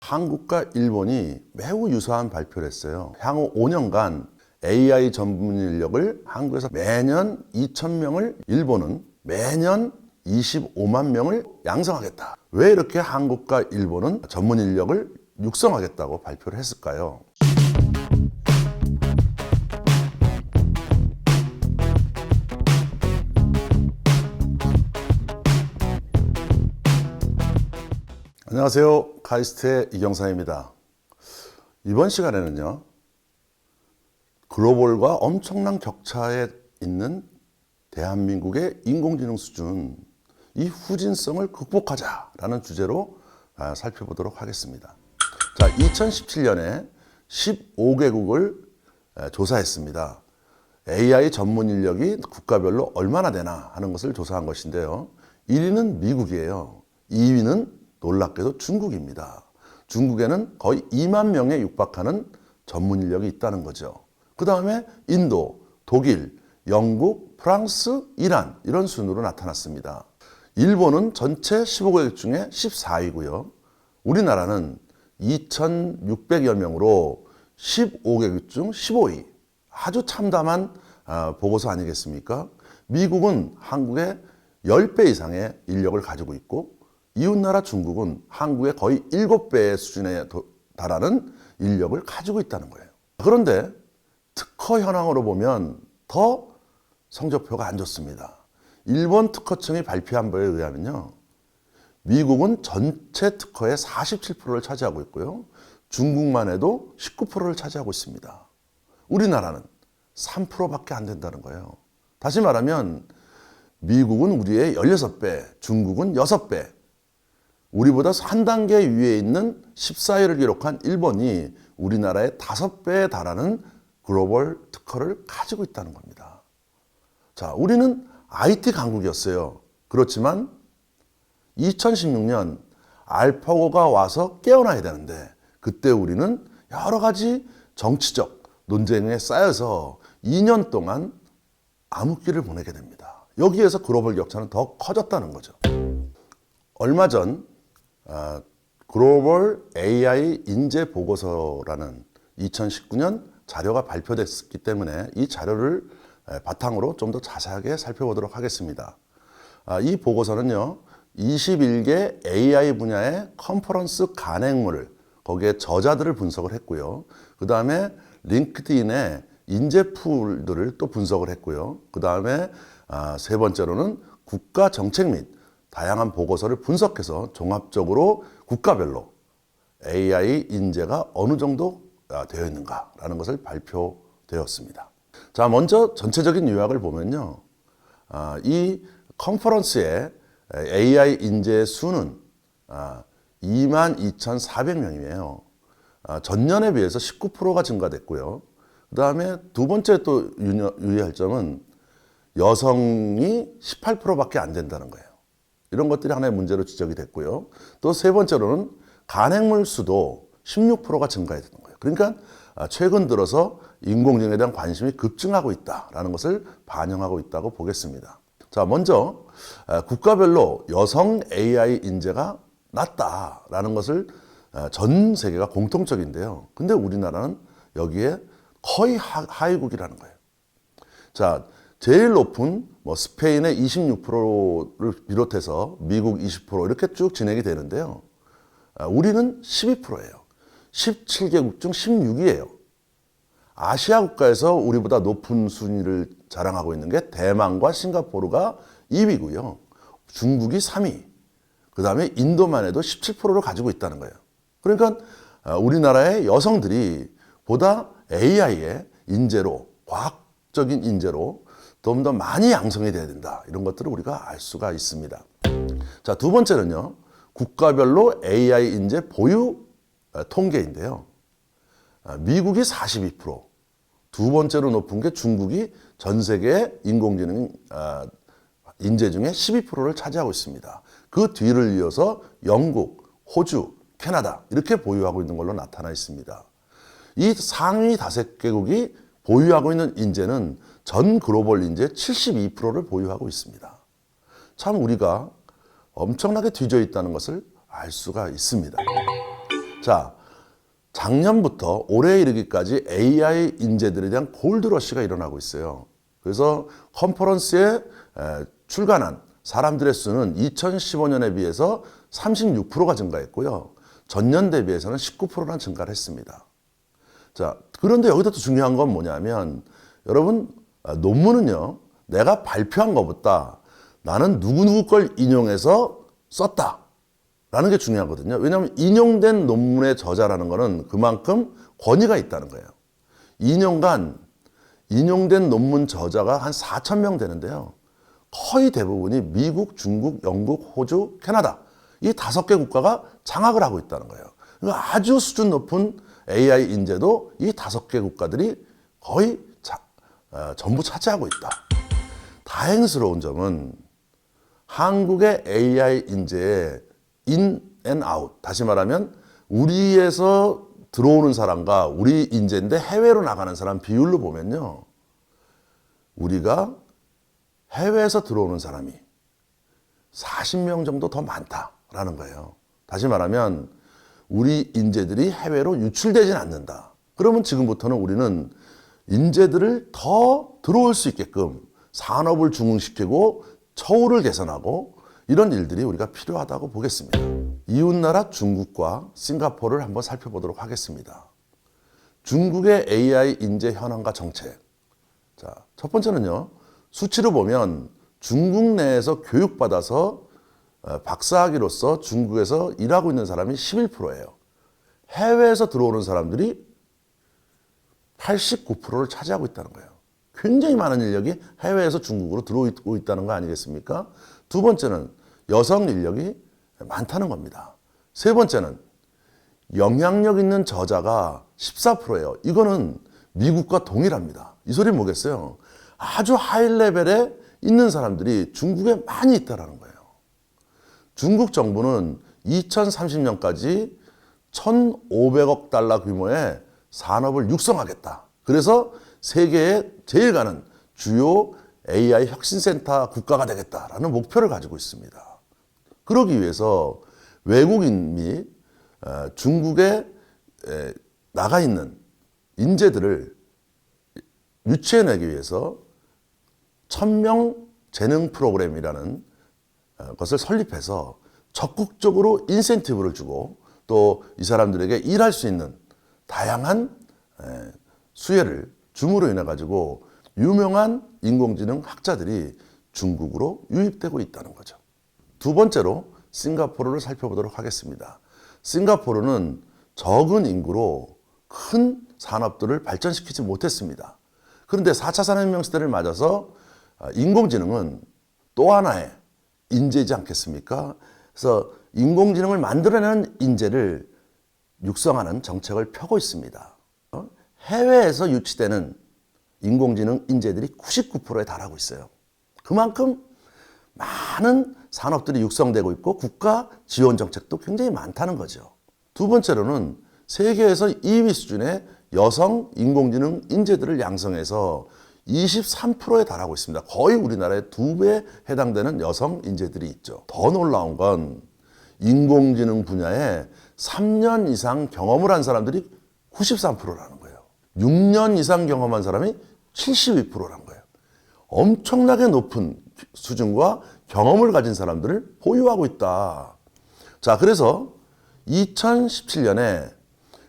한국과 일본이 매우 유사한 발표를 했어요. 향후 5년간 AI 전문 인력을 한국에서 매년 2,000명을, 일본은 매년 25만 명을 양성하겠다. 왜 이렇게 한국과 일본은 전문 인력을 육성하겠다고 발표를 했을까요? 안녕하세요. 카이스트의 이경사입니다. 이번 시간에는요, 글로벌과 엄청난 격차에 있는 대한민국의 인공지능 수준, 이 후진성을 극복하자라는 주제로 살펴보도록 하겠습니다. 자, 2017년에 15개국을 조사했습니다. AI 전문 인력이 국가별로 얼마나 되나 하는 것을 조사한 것인데요. 1위는 미국이에요. 2위는 놀랍게도 중국입니다. 중국에는 거의 2만 명에 육박하는 전문 인력이 있다는 거죠. 그 다음에 인도, 독일, 영국, 프랑스, 이란 이런 순으로 나타났습니다. 일본은 전체 15개국 중에 14위고요. 우리나라는 2,600여 명으로 15개국 중 15위. 아주 참담한 보고서 아니겠습니까? 미국은 한국의 10배 이상의 인력을 가지고 있고 이웃나라 중국은 한국의 거의 7배의 수준에 달하는 인력을 가지고 있다는 거예요. 그런데 특허 현황으로 보면 더 성적표가 안 좋습니다. 일본 특허청이 발표한 바에 의하면요, 미국은 전체 특허의 47%를 차지하고 있고요, 중국만 해도 19%를 차지하고 있습니다. 우리나라는 3%밖에 안 된다는 거예요. 다시 말하면 미국은 우리의 16배, 중국은 6배, 우리보다 한 단계 위에 있는 14위를 기록한 일본이 우리나라의 5배에 달하는 글로벌 특허를 가지고 있다는 겁니다. 자, 우리는 IT 강국이었어요. 그렇지만 2016년 알파고가 와서 깨어나야 되는데 그때 우리는 여러 가지 정치적 논쟁에 쌓여서 2년 동안 암흑기를 보내게 됩니다. 여기에서 글로벌 격차는 더 커졌다는 거죠. 얼마 전 글로벌 AI 인재 보고서라는 2019년 자료가 발표됐기 때문에 이 자료를 바탕으로 좀 더 자세하게 살펴보도록 하겠습니다. 이 보고서는요, 21개 AI 분야의 컨퍼런스 간행물을, 거기에 저자들을 분석을 했고요. 그 다음에 링크드인의 인재 풀들을 또 분석을 했고요. 그 다음에 세 번째로는 국가 정책 및 다양한 보고서를 분석해서 종합적으로 국가별로 AI 인재가 어느 정도 되어 있는가라는 것을 발표되었습니다. 자, 먼저 전체적인 요약을 보면요, 이 컨퍼런스의 AI 인재 수는 22,400명이에요. 전년에 비해서 19%가 증가됐고요. 그 다음에 두 번째 또 유의할 점은 여성이 18%밖에 안 된다는 거예요. 이런 것들이 하나의 문제로 지적이 됐고요. 또 세 번째로는 간행물 수도 16%가 증가했던 거예요. 그러니까 최근 들어서 인공지능에 대한 관심이 급증하고 있다는 것을 반영하고 있다고 보겠습니다. 자, 먼저 국가별로 여성 AI 인재가 낮다라는 것을 전 세계가 공통적인데요. 근데 우리나라는 여기에 거의 하위국이라는 거예요. 자, 제일 높은 스페인의 26%를 비롯해서 미국 20% 이렇게 쭉 진행이 되는데요. 우리는 12%예요. 17개국 중 16위예요. 아시아 국가에서 우리보다 높은 순위를 자랑하고 있는 게 대만과 싱가포르가 2위고요. 중국이 3위. 그 다음에 인도만 해도 17%를 가지고 있다는 거예요. 그러니까 우리나라의 여성들이 보다 AI의 인재로, 과학적인 인재로 좀 더 많이 양성이 돼야 된다. 이런 것들을 우리가 알 수가 있습니다. 자, 두 번째는요, 국가별로 AI 인재 보유 통계인데요. 미국이 42%, 두 번째로 높은 게 중국이 전 세계 인공지능 인재 중에 12%를 차지하고 있습니다. 그 뒤를 이어서 영국, 호주, 캐나다 이렇게 보유하고 있는 걸로 나타나 있습니다. 이 상위 5개국이 보유하고 있는 인재는 전 글로벌 인재의 72%를 보유하고 있습니다. 참 우리가 엄청나게 뒤져 있다는 것을 알 수가 있습니다. 자, 작년부터 올해 이르기까지 AI 인재들에 대한 골드러시가 일어나고 있어요. 그래서 컨퍼런스에 출간한 사람들의 수는 2015년에 비해서 36%가 증가했고요. 전년 대비해서는 19%나 증가를 했습니다. 자, 그런데 여기서 또 중요한 건 뭐냐면 여러분, 논문은요, 내가 발표한 것보다 나는 누구누구 걸 인용해서 썼다 라는 게 중요하거든요. 왜냐하면 인용된 논문의 저자라는 거는 그만큼 권위가 있다는 거예요. 2년간 인용된 논문 저자가 한 4,000명 되는데요. 거의 대부분이 미국, 중국, 영국, 호주, 캐나다 이 5개 국가가 장악을 하고 있다는 거예요. 그러니까 아주 수준 높은 AI 인재도 이 5개 국가들이 거의 전부 차지하고 있다. 다행스러운 점은 한국의 AI 인재의 인 앤 아웃, 다시 말하면 우리에서 들어오는 사람과 우리 인재인데 해외로 나가는 사람 비율로 보면요. 우리가 해외에서 들어오는 사람이 40명 정도 더 많다라는 거예요. 다시 말하면 우리 인재들이 해외로 유출되진 않는다. 그러면 지금부터는 우리는 인재들을 더 들어올 수 있게끔 산업을 중흥시키고 처우를 개선하고 이런 일들이 우리가 필요하다고 보겠습니다. 이웃나라 중국과 싱가포르를 한번 살펴보도록 하겠습니다. 중국의 AI 인재 현황과 정책. 자, 첫 번째는요. 수치로 보면 중국 내에서 교육받아서 박사학위로서 중국에서 일하고 있는 사람이 11%예요. 해외에서 들어오는 사람들이 89%를 차지하고 있다는 거예요. 굉장히 많은 인력이 해외에서 중국으로 들어오고 있다는 거 아니겠습니까? 두 번째는 여성 인력이 많다는 겁니다. 세 번째는 영향력 있는 저자가 14%예요. 이거는 미국과 동일합니다. 이 소리는 뭐겠어요? 아주 하이 레벨에 있는 사람들이 중국에 많이 있다는 거예요. 중국 정부는 2030년까지 1,500억 달러 규모의 산업을 육성하겠다. 그래서 세계에 제일 가는 주요 AI 혁신센터 국가가 되겠다라는 목표를 가지고 있습니다. 그러기 위해서 외국인 및 중국에 나가 있는 인재들을 유치해내기 위해서 1,000명 재능 프로그램이라는 것을 설립해서 적극적으로 인센티브를 주고 또 이 사람들에게 일할 수 있는 다양한 수혜를 줌으로 인해 가지고 유명한 인공지능 학자들이 중국으로 유입되고 있다는 거죠. 두 번째로 싱가포르를 살펴보도록 하겠습니다. 싱가포르는 적은 인구로 큰 산업들을 발전시키지 못했습니다. 그런데 4차 산업혁명 시대를 맞아서 인공지능은 또 하나의 인재이지 않겠습니까? 그래서 인공지능을 만들어내는 인재를 육성하는 정책을 펴고 있습니다. 해외에서 유치되는 인공지능 인재들이 99%에 달하고 있어요. 그만큼 많은 산업들이 육성되고 있고 국가 지원 정책도 굉장히 많다는 거죠. 두 번째로는 세계에서 2위 수준의 여성 인공지능 인재들을 양성해서 23%에 달하고 있습니다. 거의 우리나라의 2배에 해당되는 여성 인재들이 있죠. 더 놀라운 건 인공지능 분야에 3년 이상 경험을 한 사람들이 93%라는 거예요. 6년 이상 경험한 사람이 72%라는 거예요. 엄청나게 높은 수준과 경험을 가진 사람들을 보유하고 있다. 자, 그래서 2017년에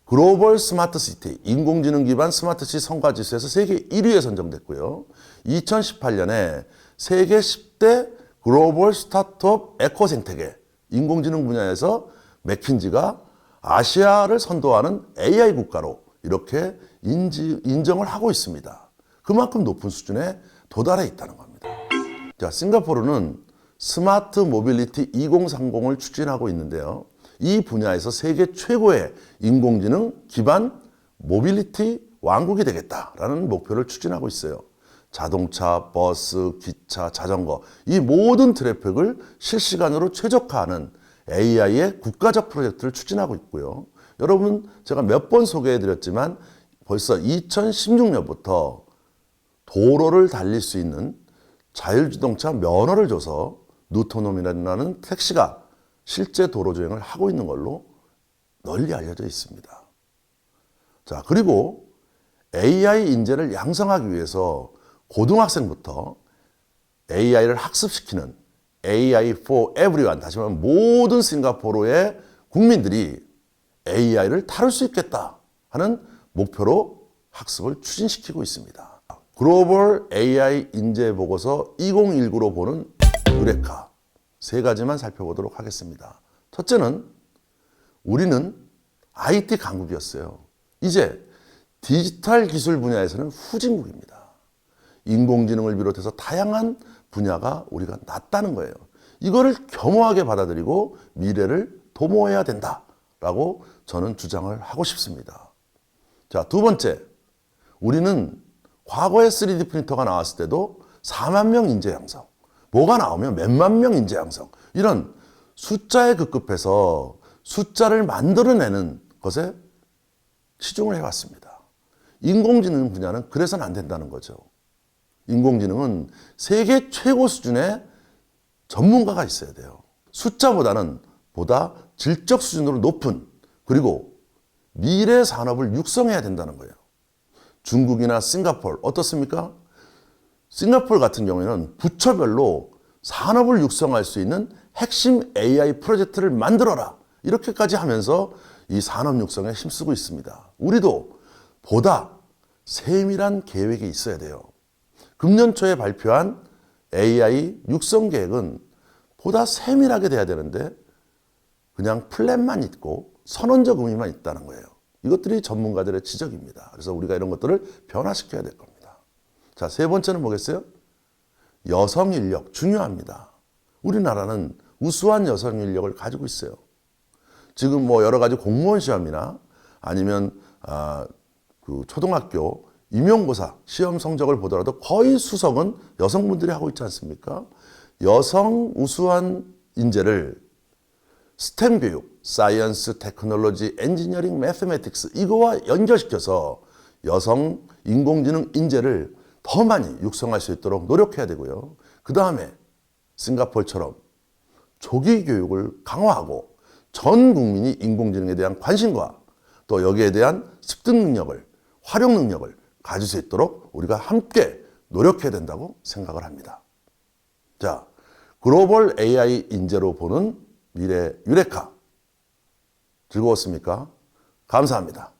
글로벌 스마트 시티, 인공지능 기반 스마트시티 성과지수에서 세계 1위에 선정됐고요. 2018년에 세계 10대 글로벌 스타트업 에코 생태계, 인공지능 분야에서 맥킨지가 아시아를 선도하는 AI 국가로 이렇게 인정을 하고 있습니다. 그만큼 높은 수준에 도달해 있다는 겁니다. 자, 싱가포르는 스마트 모빌리티 2030을 추진하고 있는데요. 이 분야에서 세계 최고의 인공지능 기반 모빌리티 왕국이 되겠다라는 목표를 추진하고 있어요. 자동차, 버스, 기차, 자전거 이 모든 트래픽을 실시간으로 최적화하는 AI의 국가적 프로젝트를 추진하고 있고요. 여러분 제가 몇 번 소개해드렸지만 벌써 2016년부터 도로를 달릴 수 있는 자율주행차 면허를 줘서 누토놈이라는 택시가 실제 도로 주행을 하고 있는 걸로 널리 알려져 있습니다. 자, 그리고 AI 인재를 양성하기 위해서 고등학생부터 AI를 학습시키는 AI for everyone, 다시 말하면 모든 싱가포르의 국민들이 AI를 다룰 수 있겠다 하는 목표로 학습을 추진시키고 있습니다. 글로벌 AI 인재 보고서 2019로 보는 유레카 세 가지만 살펴보도록 하겠습니다. 첫째는 우리는 IT 강국이었어요. 이제 디지털 기술 분야에서는 후진국입니다. 인공지능을 비롯해서 다양한 분야가 우리가 낮다는 거예요. 이거를 겸허하게 받아들이고 미래를 도모해야 된다라고 저는 주장을 하고 싶습니다. 자, 두 번째, 우리는 과거에 3D 프린터가 나왔을 때도 4만 명 인재 양성, 뭐가 나오면 몇만 명 인재 양성, 이런 숫자에 급급해서 숫자를 만들어내는 것에 치중을 해왔습니다. 인공지능 분야는 그래서는 안 된다는 거죠. 인공지능은 세계 최고 수준의 전문가가 있어야 돼요. 숫자보다는 보다 질적 수준으로 높은, 그리고 미래 산업을 육성해야 된다는 거예요. 중국이나 싱가포르 어떻습니까? 싱가포르 같은 경우에는 부처별로 산업을 육성할 수 있는 핵심 AI 프로젝트를 만들어라, 이렇게까지 하면서 이 산업 육성에 힘쓰고 있습니다. 우리도 보다 세밀한 계획이 있어야 돼요. 금년 초에 발표한 AI 육성 계획은 보다 세밀하게 돼야 되는데 그냥 플랜만 있고 선언적 의미만 있다는 거예요. 이것들이 전문가들의 지적입니다. 그래서 우리가 이런 것들을 변화시켜야 될 겁니다. 자, 세 번째는 뭐겠어요? 여성 인력 중요합니다. 우리나라는 우수한 여성 인력을 가지고 있어요. 지금 뭐 여러 가지 공무원 시험이나 아니면 그 초등학교 임용고사 시험 성적을 보더라도 거의 수석은 여성분들이 하고 있지 않습니까? 여성 우수한 인재를 스템 교육, 사이언스, 테크놀로지, 엔지니어링, 매스매틱스 이거와 연결시켜서 여성 인공지능 인재를 더 많이 육성할 수 있도록 노력해야 되고요. 그 다음에 싱가포르처럼 조기 교육을 강화하고 전 국민이 인공지능에 대한 관심과 또 여기에 대한 습득 능력을, 활용 능력을 가질 수 있도록 우리가 함께 노력해야 된다고 생각을 합니다. 자, 글로벌 AI 인재로 보는 미래 유레카 즐거웠습니까? 감사합니다.